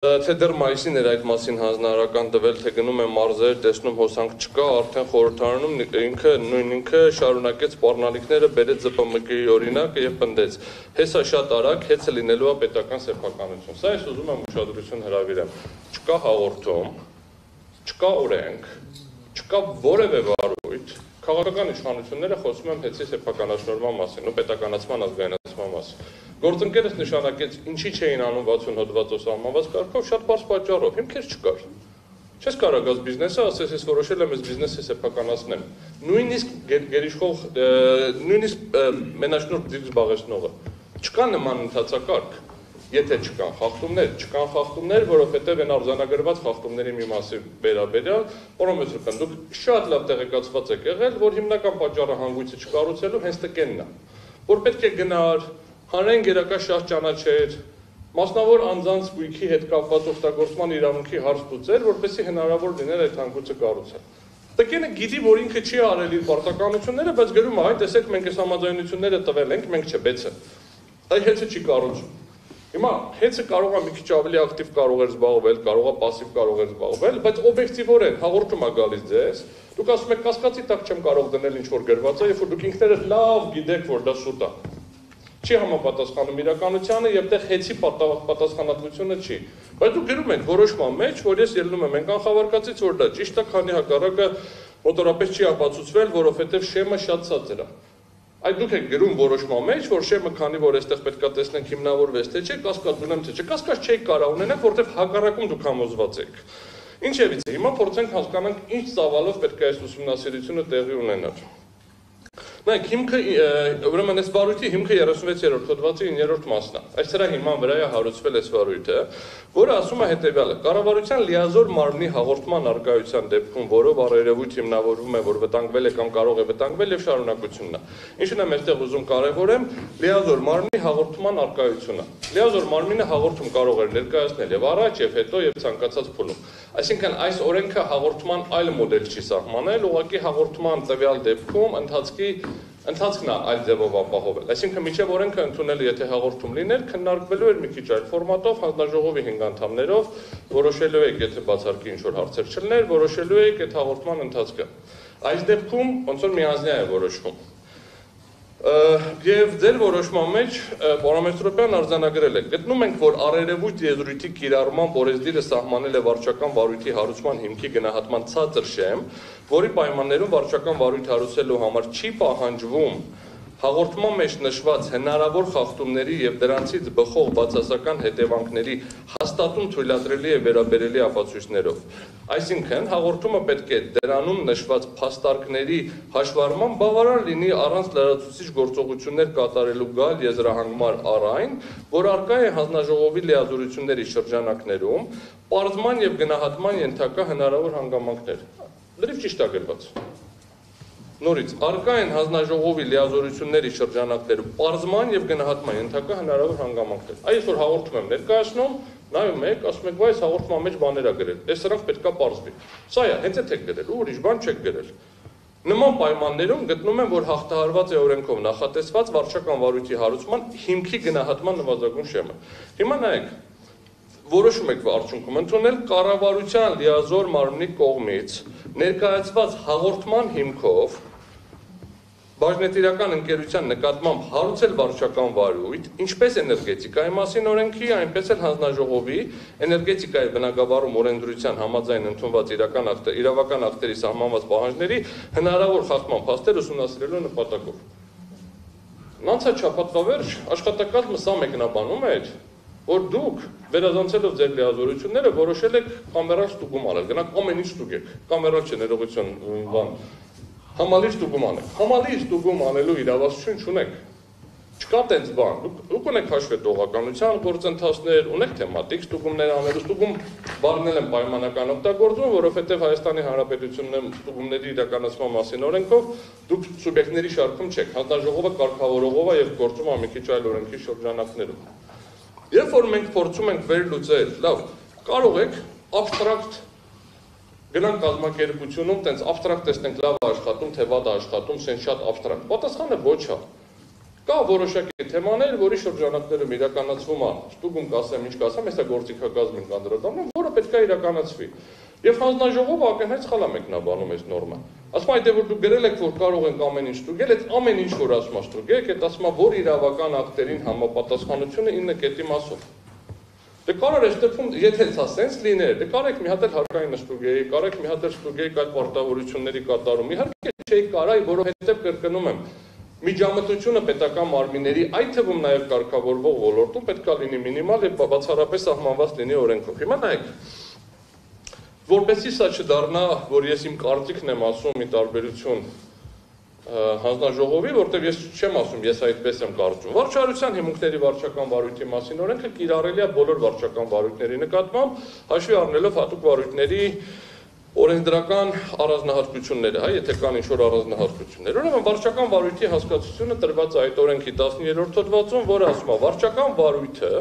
Թե դեռ մայիսին էր այդ մասին հանձնարարական տվել, թե գնում են մարզեր, տեսնում հոսանք չկա, արդեն խորհրդարանում ինքը շարունակեց սպառնալիքները, բերեց ԶՊՄԿ-ի օրինակը եւ պնդեց. հեսա շատ արագ, հեծը լինելու է պետական սեփականություն։ Սա ես ուզում եմ ուշադրություն հրավիրեմ։ Չկա հաղորդում, չկա օրենք, չկա որևէ վարույթ, քաղաքական իշխանությունները խոսում են հեծի սեփականաշնորհման մասին ու պետականացման ազգայնացման մասին։ Գործընկերս նշանակեց, ինչի չէին անում 60 հոդվածով սահմանված կարգով, շատ բարձ պատճառով, հիմքեր չկար։ Չես կարող գազ բիզնեսը, ասես ես որոշել եմ այս բիզնեսը սեփականացնեմ։ Նույնիսկ գերիշխող, նույնիսկ մենաշնորհ դիրք զբաղեցնողը։ Չկա նման ընթացակարգ, եթե չկան խախտումներ, որովհետև այն արձանագրված խախտումների մի մասի վերաբերյալ, որոնց դուք շատ լավ տեղեկացված եք եղել, որ հիմնական պատճառը հանգույցը չկառուցելու հենց տկենն է, որ պետք է գնար հանրային գերակա շատ ճանաչեր, մասնավոր անձանց գույքի հետ կապված օգտագործման իրավունքի հարց լուծեր, որպեսզի հնարավոր լիներ այդ հանգույցը կառուցել։ Տկենը գիտի, որ ինքը չի արել իր պարտականությունները, բայց գրում է, այ տեսեք, մենք այս համաձայնությունները տվել ենք, մենք չբեցը։ Այ հեծը չի կառուցում։ Հիմա հեծը կարող է մի քիչ ավելի ակտիվ կարող էր զբաղվել, կարող է пассив կարող էր զբաղվել, բայց օբյեկտիվորեն հաղորդում է գալիս ձեզ։ Դուք ասում եք կասկածի տակ չեմ կարող դնել ինչ որ գրված է, երբ որ դուք ինքներդ լավ գիտեք, որ դա սուտ է։ Չի համապատասխանում իրականությանը եւ դեռ հեծի պատասխանատվությունը չի։ Բայց դուք գրում եք որոշման մեջ, որ ես ելնում եմ այն կանխավարկածից, որ դա ճիշտ է, քանի հակառակը մոտորապես չի ապացուցվել, որովհետեւ շեմը շատ ցածր է։ Այդ դուք եք գրում որոշման մեջ, որ շեմը քանի որ այստեղ պետքա տեսնենք հիմնավորվեց թե չէ, կասկած ունեմ թե չէ, կասկած չէի կարող ունենալ, որովհետեւ հակառակում դուք համոզված եք։ Ինչևից է, հիմա փորձենք հասկանանք ինչ ծավալով պետք է այս ուսումնասիրությունը տեղի ունենար։ Նայեք, հիմքը, ուրեմն այս վարույթի հիմքը 36-րդ հոդվածի 9-րդ մասն է։ Այս դրա հիման վրա է հարուցվել այս վարույթը, որը ասում է հետևյալը. կառավարության լիազոր մարմնի հաղորդման առկայության դեպքում, որով առերևույթ հիմնավորվում է, որ վտանգվել է կամ կարող է վտանգվել եւ շարունակությունն է։ Ինչն եմ այստեղ ուզում կարևորեմ, լիազոր մարմնի հաղորդման առկայությունը։ Լիազոր մարմինը հաղորդում կարող է ներկայացնել եւ առաջ եւ հետո եւ ցանկացած փուլում։ Այսինքն այս օրենքը հաղորդման այլ մոդել չի սահմանել, ուղղակի հաղորդման տվյալ դեպքում ընթացքն է այլ ձևով ապահովել։ Այսինքն մինչև օրենքը ընդունել եթե հաղորդում լիներ, քննարկվելու էր մի քիչ այլ ֆորմատով, հանձնաժողովի 5 անդամներով, որոշելու եք, եթե բացարկի ինչ որ հարցեր չլներ, որոշելու եք այդ հաղորդման ընթացքը։ Այս դեպքում ոնց որ միանձնյա է որոշվում։ Եվ ձեր որոշման մեջ պարոն Մեսրոպյան արձանագրել եք։ Գտնում ենք, որ առերևույթ եզրույթի կիրառման օրենսդիրը սահմանել է վարչական վարույթի հարուցման հիմքի գնահատման ցածր շեմ, որի պայմաններում վարչական վարույթ հարուցելու համար չի պահանջվում հաղորդման մեջ նշված հնարավոր խախտումների եւ դրանցից բխող բացասական հետևանքների հաստատում թույլատրելի է վերաբերելի ապացույցներով։ Այսինքն հաղորդումը պետք է դրանում նշված փաստարկների հաշվառման բավարար լինի առանց լրացուցիչ գործողություններ կատարելու գալ եզրահանգման առ այն, որ առկա է հանձնաժողովի լիազորությունների շրջանակներում, պարզման եւ գնահատման ենթակա հնարավոր հանգամանքներ։ Լրիվ ճիշտ է գրված։ Նորից, առկա են հանձնաժողովի լիազորությունների շրջանակներում պարզման եւ գնահատման ենթակա հնարավոր հանգամանքներ։ Այս որ հաղորդում եմ ներկայացնում, նայում եք, ասում եք, վայ, այս հաղորդման մեջ բաներ ա գրել։ Այս սրանք պետքա պարզվի։ Սա է, հենց այդ եք գրել, ուրիշ բան չեք գրել։ Նման պայմաններում գտնում եմ, որ հաղթահարված է օրենքով նախատեսված վարչական վարույթի հարուցման հիմքի գնահատման նվազագույն շեմը։ Հիմա նայեք, որոշում եք արդյունքում ընդունել կառավարության լիազոր մարմնի կողմից ներկայացված հաղորդման հիմքով բաժնետիրական ընկերության նկատմամբ հարուցել վարչական վարույթ, ինչպես էներգետիկայի մասին օրենքի, այնպես էլ հանձնաժողովի էներգետիկայի բնագավառում օրենսդրության համաձայն ընդունված իրավական ակտերի սահմանված պահանջների հնարավոր խախտման փաստեր ուսումնասիրելու նպատակով։ Նանցա չափածավերջ աշխատակազմը սա մեկնաբանում էր, որ դուք վերազանցելով ձեր լիազորությունները որոշել եք կամերալ ստուգում անել, գնաք ամեն ինչ ստուգեք, կամերալ չէ ներողություն բան, համալիր ստուգում անեք, համալիր ստուգում անելու իրավասություն չունեք, չկա տենց բան, դուք ունեք հաշվետվողականության գործընթացներ, ունեք թեմատիկ ստուգումներ անելու, ստուգում բառն են պայմանական օգտագործում, որովհետև Հայաստանի Հանրապետությունում ստուգումների իրականացման մասին օրենքով դուք սուբյեկտների շարքում չեք, հանձնաժողովը կարգավորողով է եւ գործում է մի քիչ այլ օրենքի շրջանակներում։ Երբ որ մենք փորձում ենք վերլուծել, լավ, կարող եք աբստրակտ գնանք կազմակերպությունում, տենց աբստրակտ տեսնենք լավ աշխատում, թե վատ աշխատում, սենց շատ աբստրակտ։ Պատասխանը ոչ է։ Կա որոշակի թեմաներ, որի շրջանակներում իրականացվում է, ստուգում կասեմ, ինչ կասեմ, հեսա գործիքակազմին կանդրադառնամ, որը պետք է իրականացվի։ Եվ հանձնաժողովը ակնհայտ սխալ է մեկնաբանում այս նորմը։ Ասում այդ որ դուք գրել եք, որ կարող ենք ամեն ինչ ստուգել, այդ ամեն ինչ որ ասում ստուգեք, այդ ասում որ իրավական ակտերին համապատասխանությունը 9 կետի մասով։ Դե կարող է ստեփում, եթե դա սենս լիներ, դե կարեք մի հատ էլ հարկային ստուգեի, կարեք մի հատ էլ ստուգեի այդ պարտավորությունների կատարում։ Իհարկե չէի կարայի, որովհետև կրկնում եմ, միջամտությունը պետական մարմինների, այդ թվում նաև կարգավորվող ոլորտում պետք է լինի մինիմալ եւ բացառապես սահմանված լինի օրենքով։ Հիմա նայեք, որպեսզի սա չդառնա, որ ես իմ կարծիքն եմ ասում, մի տարբերություն հանձնաժողովի, որտեղ ես չեմ ասում, ես այդպես եմ կարծում։ Վարչարության հիմունքների վարչական վարույթի մասին օրենքը կիրառելի է բոլոր վարչական վարույթների նկատմամբ, հաշվի առնելով հատուկ վարույթների օրենսդրական առանձնահատկությունները, եթե կան ինչ-որ առանձնահատկություններ։ Ուրեմն վարչական վարույթի հասկացությունը տրված է այդ օրենքի 13-րդ հոդվածում, որը ասում է վարչական վարույթը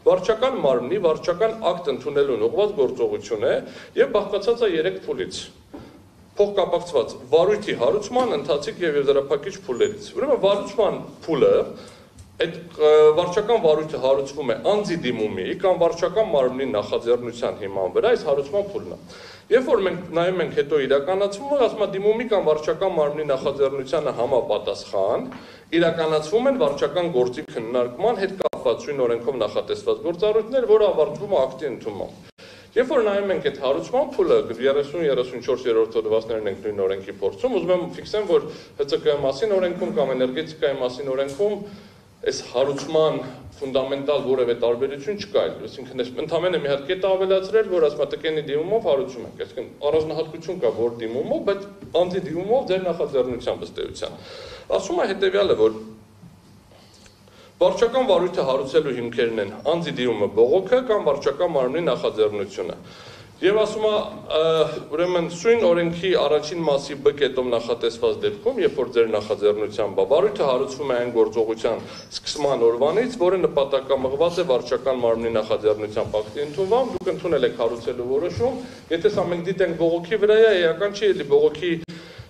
վարչական մարմնի վարչական ակտ ընդունելուն ուղղված գործողություն է եւ բաղկացած է 3 փուլից։ Փոխկապակցված վարույթի հարուցման, ընթացիկ եւ եզրափակիչ փուլերից։ Ուրեմն վարուցման փուլը այդ վարչական վարույթը հարուցվում է անձի դիմումի կամ վարչական մարմնի նախաձեռնության հիման վրա, այս հարուցման փուլն է։ Երբ որ մենք նայում ենք հետո իրականացվում, ասում է դիմումի կամ վարչական մարմնի նախաձեռնությանը համապատասխան իրականացվում են վարչական գործի քննարկման հետ կապված նույն օրենքով նախատեսված գործառույթներ, որը ավարտվում է ակտի ընդունմամբ։ Երբ որ նայում ենք այդ հարուցման փուլը 30-34-րդ հոդվածներն ենք նույն օրենքի փորձում, ուզում եմ ֆիքսեմ, որ ՀՑԿ-ի մասին օրենքում կամ էներգետիկայի մասին օրենքում այս հարուցման ֆունդամենտալ որևէ տարբերություն չկա, այսինքն ընդհանրապես մի հատ կետ ավելացրել, որ ասում է տկենի դիմումով հարուցում ենք, այսինքն առանձնահատկություն կա որ դիմումով, բայց անձի դիմումով ձեր նախաձեռնության ըստ էության։ Ասում է հետեւյալը, որ վարչական վարույթը հարուցելու հիմքերն են անձի դիմումը բողոքը կամ վարչական մարմնի նախաձեռնությունը։ Եվ ասում է, ուրեմն սույն օրենքի առաջին մասի B կետով նախատեսված դեպքում, երբ որ ձեր նախաձեռնությամբ վարույթը հարուցվում է այն գործողության սկսման օրվանից, որը նպատակամղված է վարչական մարմնի նախաձեռնությամբ ակտի ընդունմամբ, դուք ընդունել եք հարուցելու որոշում, եթե սա մենք դիտենք բողոքի վրա է, էական չի, էլի բողոքի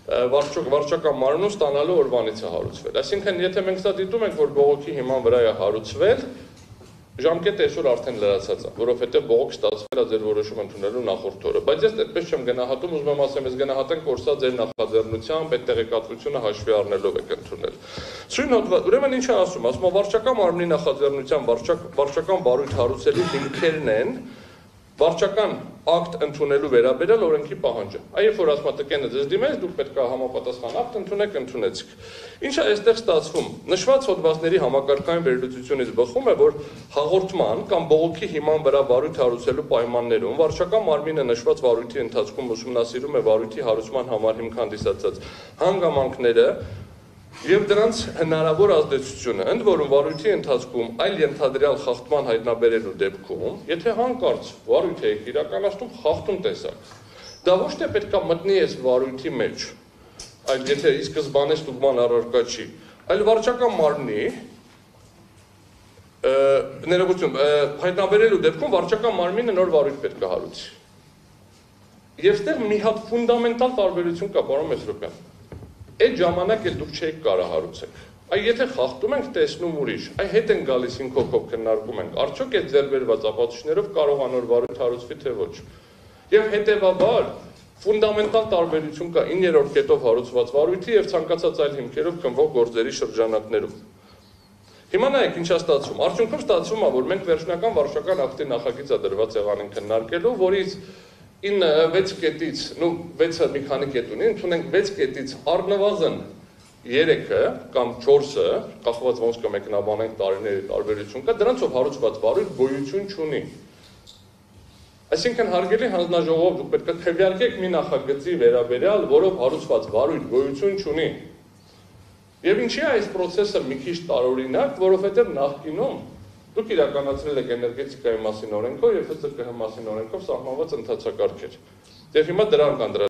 վարչական մարմնում ստանալու օրվանից է հարուցվել։ Այսինքն, եթե մենք սա դիտում ենք, որ բողոքի հիման վրա է հարուցվել, ժամկետը այսօր արդեն լրացած է, որովհետև բողոք ստացվել է ձեր որոշում ընդունելու նախորդ օրը, բայց ես այդպես չեմ գնահատում, ուզում եմ ասեմ, ես գնահատենք, որ սա ձեր նախաձեռնությամբ այդ տեղեկատվությունը հաշվի առնելով եք ընդունել։ Սույն հոդված, ուրեմն ինչ է ասում, ասում է վարչական մարմնի նախաձեռնությամբ վարչական վարույթ հարուցելու հիմքերն են վարչական ակտ ընդունելու վերաբերյալ օրենքի պահանջը։ Երբ որ ասում է տկենը ձեզ դիմեց, դուք պետք է համապատասխան ակտ ընդունեք, ընդունեցիք։ Ինչ է այստեղ ստացվում։ Նշված հոդվածների համակարգային վերլուծությունից բխում է, որ հաղորդման կամ բողոքի հիման վրա վարույթ հարուցելու պայմաններում վարչական մարմինը նշված վարույթի ընթացքում ուսումնասիրում է վարույթի հարուցման համար հիմք հանդիսացած հանգամանքները եւ դրանց հնարավոր ազդեցությունը, ընդ որում վարույթի ընթացքում այլ ենթադրյալ խախտման հայտնաբերելու դեպքում, եթե հանկարծ վարույթ եք իրականացնում խախտում տեսակ, դա ոչ թե պետք է մտնի այս վարույթի մեջ, այլ եթե ի սկզբանե ստուգման առարկա չի, այլ վարչական մարմնի ներողություն, հայտնաբերելու դեպքում վարչական մարմինը նոր վարույթ պետք է հարուցի։ Եվ այստեղ մի հատ ֆունդամենտալ տարբերություն կա, պարոն Մեսրոպյան։ Այդ ժամանակ էլ դուք չեք կարող հարուցեք։ Եթե խախտում ենք տեսնում ուրիշ, հետ են գալիս ինքով քննարկում ենք, արդյոք այդ ձեր բերված ապացույցներով կարող է նոր վարույթ հարուցվի թե ոչ։ Եվ հետևաբար ֆունդամենտալ տարբերություն կա 9-րդ կետով հարուցված վարույթի եւ ցանկացած այլ հիմքերով քննվող գործերի շրջանակներում։ Հիմա նայեք ինչ է ստացվում։ Արդյունքում ստացվում է, որ մենք վերջնական վարչական ակտի նախագիծը դրված եղան են քննարկելու, որից 6 կետից, 6-ը մի քանի կետ ունի, ընդունենք 6 կետից առնվազն 3-ը կամ 4-ը, կախված ոնց կմեկնաբանենք տարիների տարբերություն կա, դրանցով հարուցված վարույթ գոյություն չունի։ Այսինքն հարգելի հանձնաժողով, դուք պետք է քվեարկեք մի նախագծի վերաբերյալ, որով հարուցված վարույթ գոյություն չունի։ Եվ ինչի է այս process-ը մի քիչ տարօրինակ, որովհետև նախկինում դուք իրականացրել եք էներգետիկայի մասին օրենքով եւ ՀՑԿ-ի մասին օրենքով սահմանված ընթացակարգեր։ Եվ հիմա դրան կանդրադառնանք։